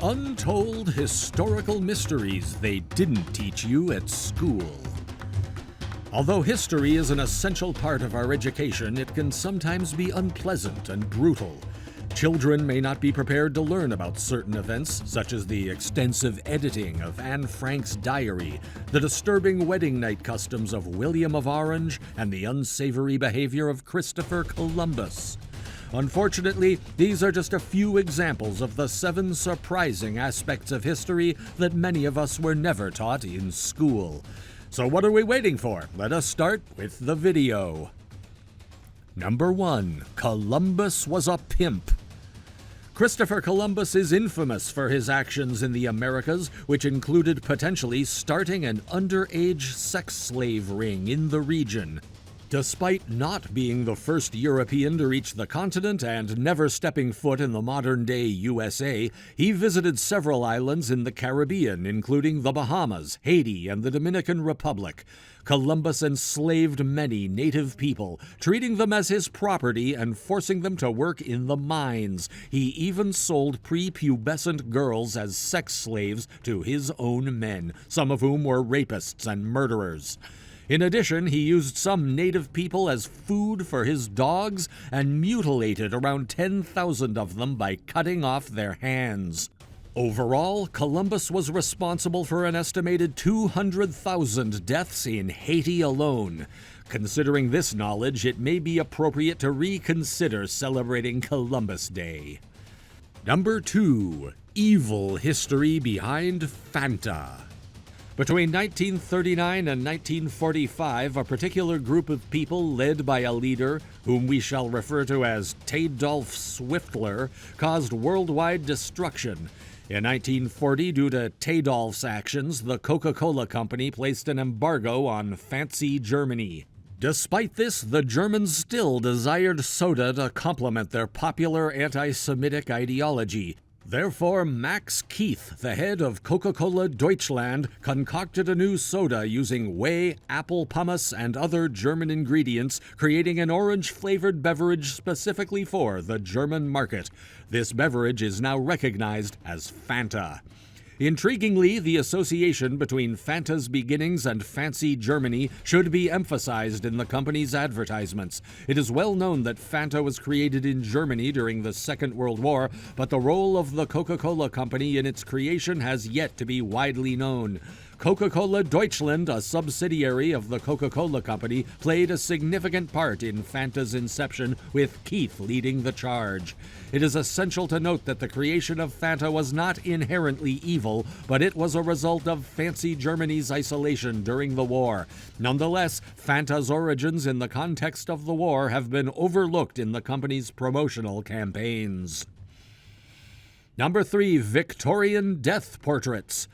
Untold historical mysteries they didn't teach you at school. Although history is an essential part of our education, it can sometimes be unpleasant and brutal. Children may not be prepared to learn about certain events, such as the extensive editing of Anne Frank's diary, the disturbing wedding night customs of William of Orange, and the unsavory behavior of Christopher Columbus. Unfortunately, these are just a few examples of the 7 surprising aspects of history that many of us were never taught in school. So what are we waiting for? Let us start with the video. Number 1. Columbus was a pimp. Christopher Columbus is infamous for his actions in the Americas, which included potentially starting an underage sex slave ring in the region. Despite not being the first European to reach the continent and never stepping foot in the modern-day USA, he visited several islands in the Caribbean, including the Bahamas, Haiti, and the Dominican Republic. Columbus enslaved many native people, treating them as his property and forcing them to work in the mines. He even sold prepubescent girls as sex slaves to his own men, some of whom were rapists and murderers. In addition, he used some native people as food for his dogs and mutilated around 10,000 of them by cutting off their hands. Overall, Columbus was responsible for an estimated 200,000 deaths in Haiti alone. Considering this knowledge, it may be appropriate to reconsider celebrating Columbus Day. Number 2. Evil history behind Fanta. Between 1939 and 1945, a particular group of people led by a leader, whom we shall refer to as Tadolf Swiftler, caused worldwide destruction. In 1940, due to Tadolf's actions, the Coca-Cola Company placed an embargo on Fancy Germany. Despite this, the Germans still desired soda to complement their popular anti-Semitic ideology. Therefore, Max Keith, the head of Coca-Cola Deutschland, concocted a new soda using whey, apple pumice, and other German ingredients, creating an orange-flavored beverage specifically for the German market. This beverage is now recognized as Fanta. Intriguingly, the association between Fanta's beginnings and Fancy Germany should be emphasized in the company's advertisements. It is well known that Fanta was created in Germany during the Second World War, but the role of the Coca-Cola Company in its creation has yet to be widely known. Coca-Cola Deutschland, a subsidiary of the Coca-Cola Company, played a significant part in Fanta's inception, with Keith leading the charge. It is essential to note that the creation of Fanta was not inherently evil, but it was a result of Fancy Germany's isolation during the war. Nonetheless, Fanta's origins in the context of the war have been overlooked in the company's promotional campaigns. Number 3. Victorian death portraits.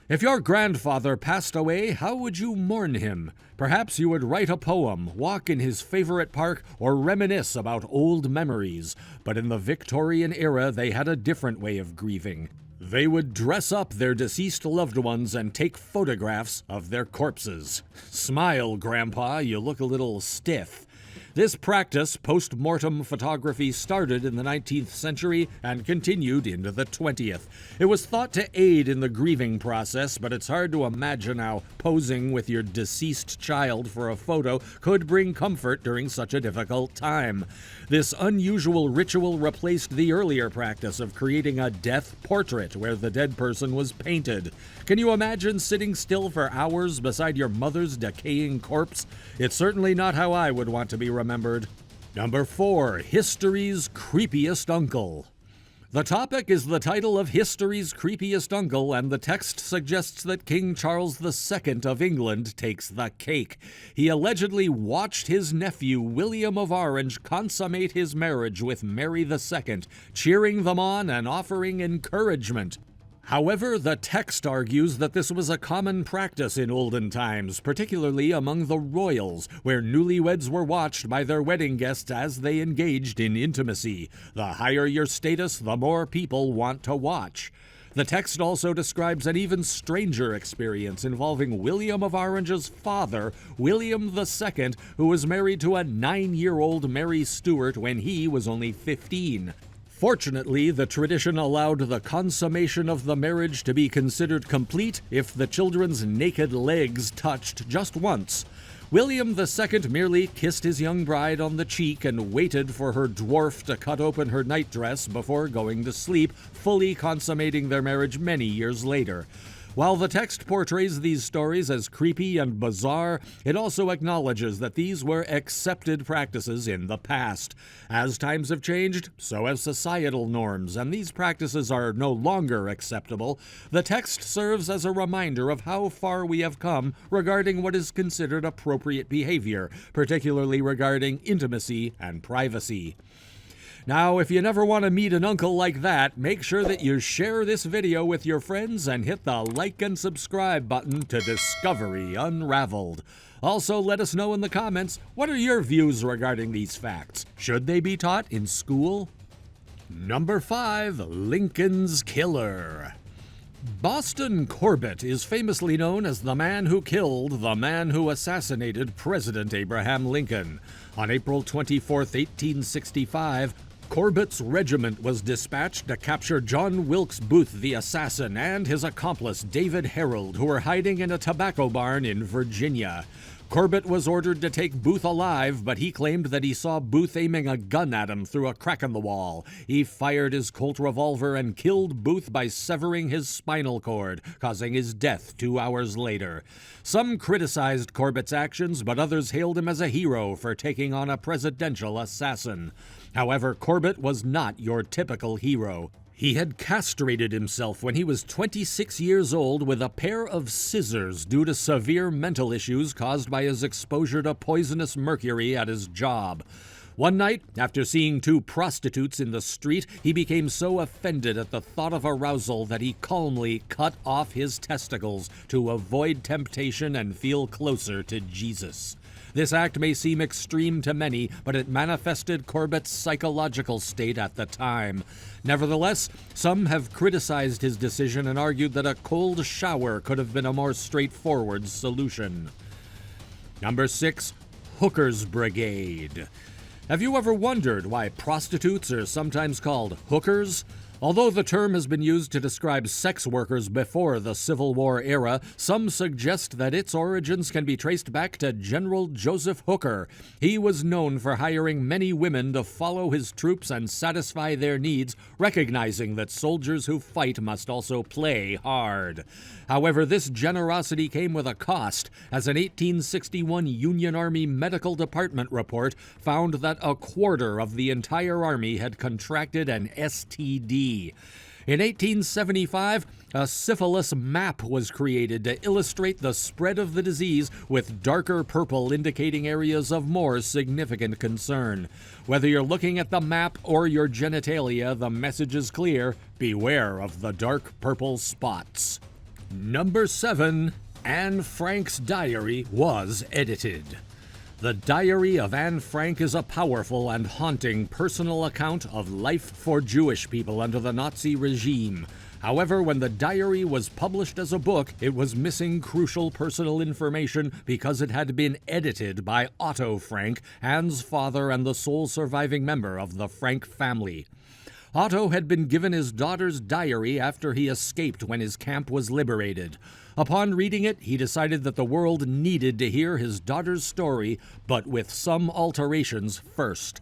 If your grandfather passed away, how would you mourn him? Perhaps you would write a poem, walk in his favorite park, or reminisce about old memories. But in the Victorian era, they had a different way of grieving. They would dress up their deceased loved ones and take photographs of their corpses. Smile, Grandpa, you look a little stiff. This practice, post-mortem photography, started in the 19th century and continued into the 20th. It was thought to aid in the grieving process, but it's hard to imagine how posing with your deceased child for a photo could bring comfort during such a difficult time. This unusual ritual replaced the earlier practice of creating a death portrait where the dead person was painted. Can you imagine sitting still for hours beside your mother's decaying corpse? It's certainly not how I would want to be remembered. Number 4. History's Creepiest Uncle. The topic is the title of History's Creepiest Uncle, and the text suggests that King Charles II of England takes the cake. He allegedly watched his nephew William of Orange consummate his marriage with Mary II, cheering them on and offering encouragement. However, the text argues that this was a common practice in olden times, particularly among the royals, where newlyweds were watched by their wedding guests as they engaged in intimacy. The higher your status, the more people want to watch. The text also describes an even stranger experience involving William of Orange's father, William II, who was married to a 9-year-old Mary Stuart when he was only 15. Fortunately, the tradition allowed the consummation of the marriage to be considered complete if the children's naked legs touched just once. William II merely kissed his young bride on the cheek and waited for her dwarf to cut open her nightdress before going to sleep, fully consummating their marriage many years later. While the text portrays these stories as creepy and bizarre, it also acknowledges that these were accepted practices in the past. As times have changed, so have societal norms, and these practices are no longer acceptable. The text serves as a reminder of how far we have come regarding what is considered appropriate behavior, particularly regarding intimacy and privacy. Now, if you never want to meet an uncle like that, make sure that you share this video with your friends and hit the like and subscribe button to Discovery Unraveled. Also, let us know in the comments, what are your views regarding these facts? Should they be taught in school? Number 5. Lincoln's Killer. Boston Corbett is famously known as the man who killed the man who assassinated President Abraham Lincoln. On April 24, 1865, Corbett's regiment was dispatched to capture John Wilkes Booth the assassin and his accomplice David Harold, who were hiding in a tobacco barn in Virginia. Corbett was ordered to take Booth alive, but he claimed that he saw Booth aiming a gun at him through a crack in the wall. He fired his Colt revolver and killed Booth by severing his spinal cord, causing his death 2 hours later. Some criticized Corbett's actions, but others hailed him as a hero for taking on a presidential assassin. However, Corbett was not your typical hero. He had castrated himself when he was 26 years old with a pair of scissors due to severe mental issues caused by his exposure to poisonous mercury at his job. One night, after seeing 2 prostitutes in the street, he became so offended at the thought of arousal that he calmly cut off his testicles to avoid temptation and feel closer to Jesus. This act may seem extreme to many, but it manifested Corbett's psychological state at the time. Nevertheless, some have criticized his decision and argued that a cold shower could have been a more straightforward solution. Number 6. Hooker's Brigade. Have you ever wondered why prostitutes are sometimes called hookers? Although the term has been used to describe sex workers before the Civil War era, some suggest that its origins can be traced back to General Joseph Hooker. He was known for hiring many women to follow his troops and satisfy their needs, recognizing that soldiers who fight must also play hard. However, this generosity came with a cost, as an 1861 Union Army Medical Department report found that a quarter of the entire Army had contracted an STD. In 1875, a syphilis map was created to illustrate the spread of the disease, with darker purple indicating areas of more significant concern. Whether you're looking at the map or your genitalia, the message is clear: beware of the dark purple spots. Number 7. Anne Frank's diary was edited. The Diary of Anne Frank is a powerful and haunting personal account of life for Jewish people under the Nazi regime. However, when the diary was published as a book, it was missing crucial personal information because it had been edited by Otto Frank, Anne's father and the sole surviving member of the Frank family. Otto had been given his daughter's diary after he escaped when his camp was liberated. Upon reading it, he decided that the world needed to hear his daughter's story, but with some alterations first.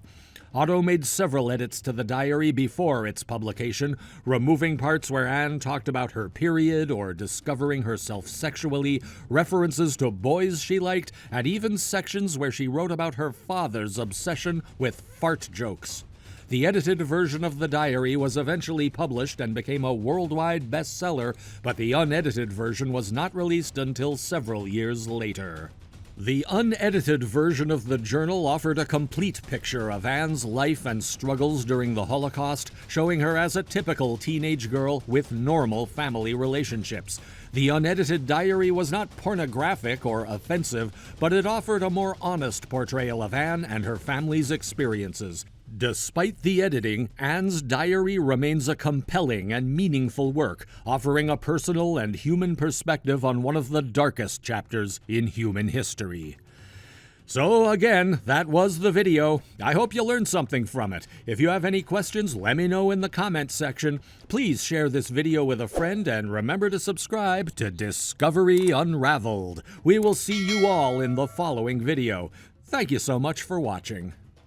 Otto made several edits to the diary before its publication, removing parts where Anne talked about her period or discovering herself sexually, references to boys she liked, and even sections where she wrote about her father's obsession with fart jokes. The edited version of the diary was eventually published and became a worldwide bestseller, but the unedited version was not released until several years later. The unedited version of the journal offered a complete picture of Anne's life and struggles during the Holocaust, showing her as a typical teenage girl with normal family relationships. The unedited diary was not pornographic or offensive, but it offered a more honest portrayal of Anne and her family's experiences. Despite the editing, Anne's diary remains a compelling and meaningful work, offering a personal and human perspective on one of the darkest chapters in human history. So again, that was the video. I hope you learned something from it. If you have any questions, let me know in the comments section. Please share this video with a friend and remember to subscribe to Discovery Unraveled. We will see you all in the following video. Thank you so much for watching.